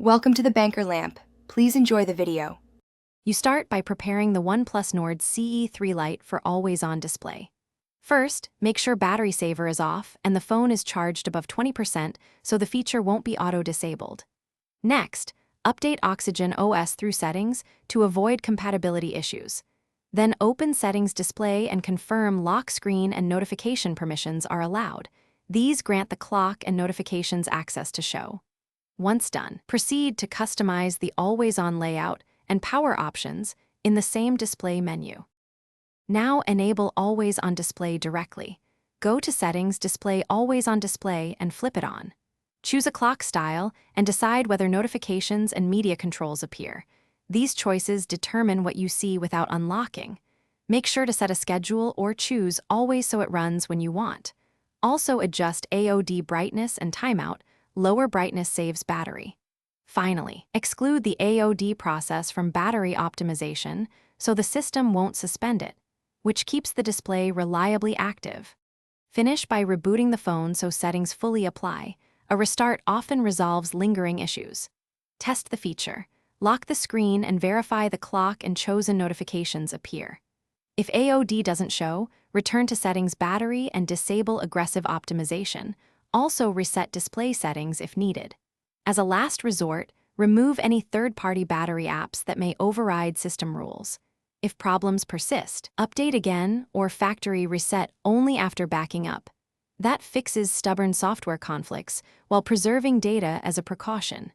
Welcome to the Banker Lamp. Please enjoy the video. You start by preparing the OnePlus Nord CE Lite for always-on display. First, make sure battery saver is off and the phone is charged above 20% so the feature won't be auto-disabled. Next, update Oxygen OS through settings to avoid compatibility issues. Then open Settings Display and confirm lock screen and notification permissions are allowed. These grant the clock and notifications access to show. Once done, proceed to customize the always-on layout and power options in the same display menu. Now enable Always on Display directly. Go to Settings, Display Always on Display, and flip it on. Choose a clock style and decide whether notifications and media controls appear. These choices determine what you see without unlocking. Make sure to set a schedule or choose Always so it runs when you want. Also adjust AOD brightness and timeout. Lower brightness saves battery. Finally, exclude the AOD process from battery optimization so the system won't suspend it, which keeps the display reliably active. Finish by rebooting the phone so settings fully apply. A restart often resolves lingering issues. Test the feature. Lock the screen and verify the clock and chosen notifications appear. If AOD doesn't show, return to Settings Battery and disable aggressive optimization. Also reset display settings if needed. As a last resort, remove any third-party battery apps that may override system rules. If problems persist, update again or factory reset only after backing up. That fixes stubborn software conflicts while preserving data as a precaution.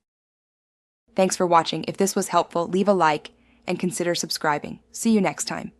Thanks for watching. If this was helpful, leave a like and consider subscribing. See you next time.